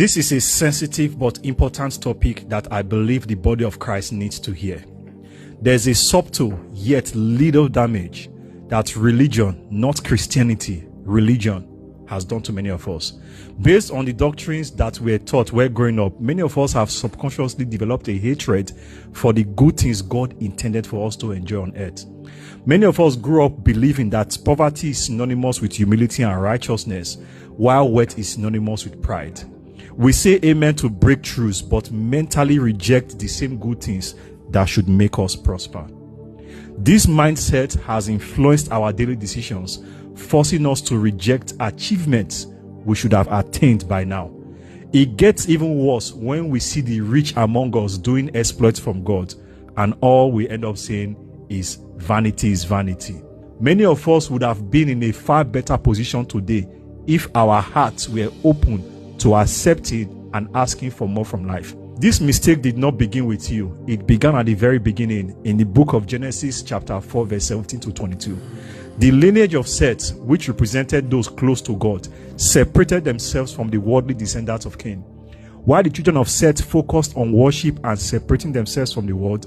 This is a sensitive but important topic that I believe the body of Christ needs to hear. There's a subtle yet little damage that religion, not Christianity, religion, has done to many of us. Based on the doctrines that we're taught while growing up, many of us have subconsciously developed a hatred for the good things God intended for us to enjoy on earth. Many of us grew up believing that poverty is synonymous with humility and righteousness, while wealth is synonymous with pride. We say amen to breakthroughs, but mentally reject the same good things that should make us prosper. This mindset has influenced our daily decisions, forcing us to reject achievements we should have attained by now. It gets even worse when we see the rich among us doing exploits from God, and all we end up saying is vanity is vanity. Many of us would have been in a far better position today if our hearts were open to accepting and asking for more from life. This mistake did not begin with you. It began at the very beginning in the book of Genesis chapter 4 verse 17 to 22. The lineage of Seth, which represented those close to God, separated themselves from the worldly descendants of Cain. While the children of Seth focused on worship and separating themselves from the world,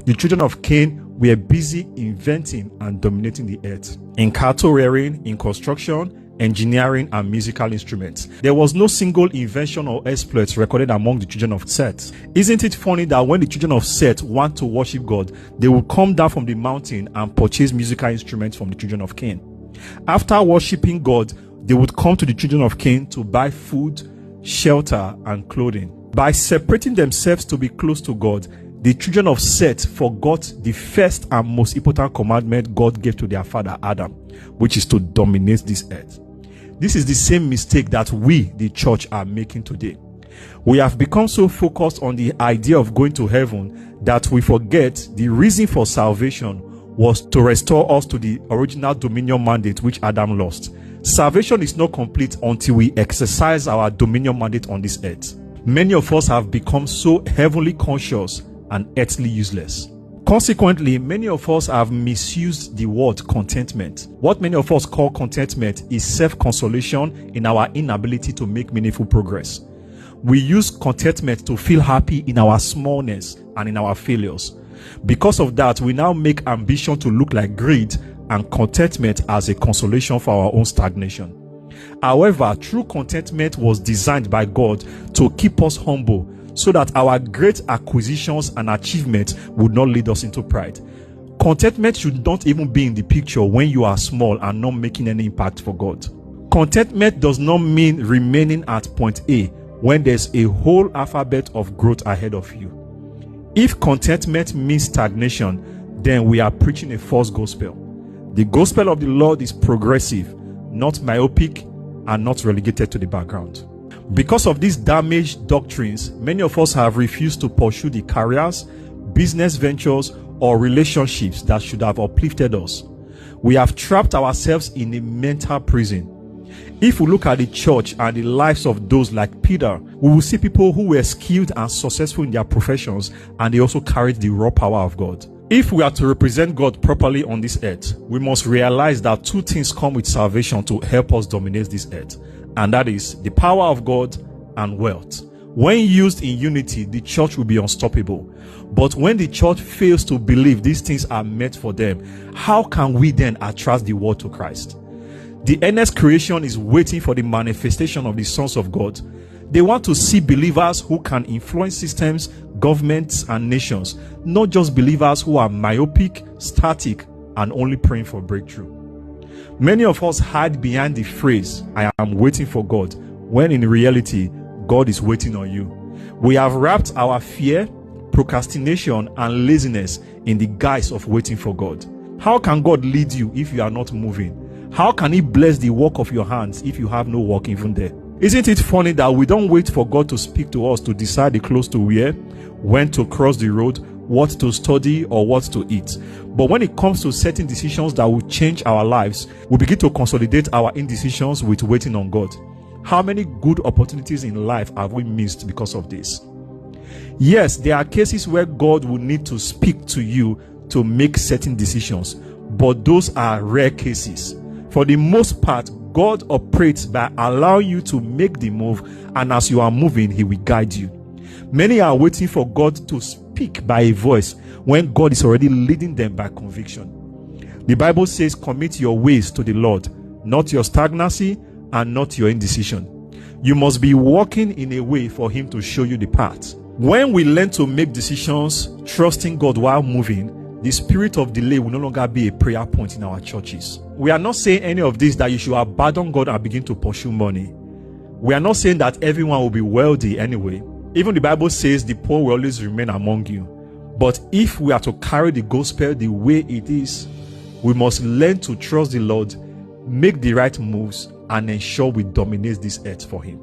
the children of Cain were busy inventing and dominating the earth. In cattle rearing, in construction, engineering, and musical instruments. There was no single invention or exploit recorded among the children of Seth. Isn't it funny that when the children of Seth want to worship God, they would come down from the mountain and purchase musical instruments from the children of Cain? After worshiping God, they would come to the children of Cain to buy food, shelter, and clothing. By separating themselves to be close to God, the children of Seth forgot the first and most important commandment God gave to their father Adam, which is to dominate this earth. This is the same mistake that we, the church, are making today. We have become so focused on the idea of going to heaven that we forget the reason for salvation was to restore us to the original dominion mandate which Adam lost. Salvation is not complete until we exercise our dominion mandate on this earth. Many of us have become so heavenly conscious and earthly useless. Consequently, many of us have misused the word contentment. What many of us call contentment is self-consolation in our inability to make meaningful progress. We use contentment to feel happy in our smallness and in our failures. Because of that, we now make ambition to look like greed and contentment as a consolation for our own stagnation. However, true contentment was designed by God to keep us humble, so that our great acquisitions and achievements would not lead us into pride. Contentment should not even be in the picture when you are small and not making any impact for God. Contentment does not mean remaining at point A when there's a whole alphabet of growth ahead of you. If contentment means stagnation, then we are preaching a false gospel. The gospel of the Lord is progressive, not myopic, and not relegated to the background. Because of these damaged doctrines, many of us have refused to pursue the careers, business ventures, or relationships that should have uplifted us. We have trapped ourselves in a mental prison. If we look at the church and the lives of those like Peter, we will see people who were skilled and successful in their professions, and they also carried the raw power of God. If we are to represent God properly on this earth, we must realize that two things come with salvation to help us dominate this earth. And that is the power of God and wealth. When used in unity, the church will be unstoppable. But when the church fails to believe these things are meant for them, how can we then attract the world to Christ? The earnest creation is waiting for the manifestation of the sons of God. They want to see believers who can influence systems, governments, and nations, not just believers who are myopic, static, and only praying for breakthrough. Many of us hide behind the phrase, "I am waiting for God," when in reality, God is waiting on you. We have wrapped our fear, procrastination, and laziness in the guise of waiting for God. How can God lead you if you are not moving? How can He bless the work of your hands if you have no work even there? Isn't it funny that we don't wait for God to speak to us to decide the clothes to wear, when to cross the road, what to study, or what to eat? But when it comes to certain decisions that will change our lives, we begin to consolidate our indecisions with waiting on God. How many good opportunities in life have we missed because of this? Yes, there are cases where God will need to speak to you to make certain decisions, but those are rare cases. For the most part, God operates by allowing you to make the move, and as you are moving, he will guide you. Many are waiting for God to speak by a voice when God is already leading them by conviction. The Bible says, commit your ways to the Lord, not your stagnancy and not your indecision. You must be walking in a way for him to show you the path. When we learn to make decisions, trusting God while moving, the spirit of delay will no longer be a prayer point in our churches. We are not saying any of this that you should abandon God and begin to pursue money. We are not saying that everyone will be wealthy anyway. Even the Bible says the poor will always remain among you. But if we are to carry the gospel the way it is, we must learn to trust the Lord, make the right moves, and ensure we dominate this earth for him.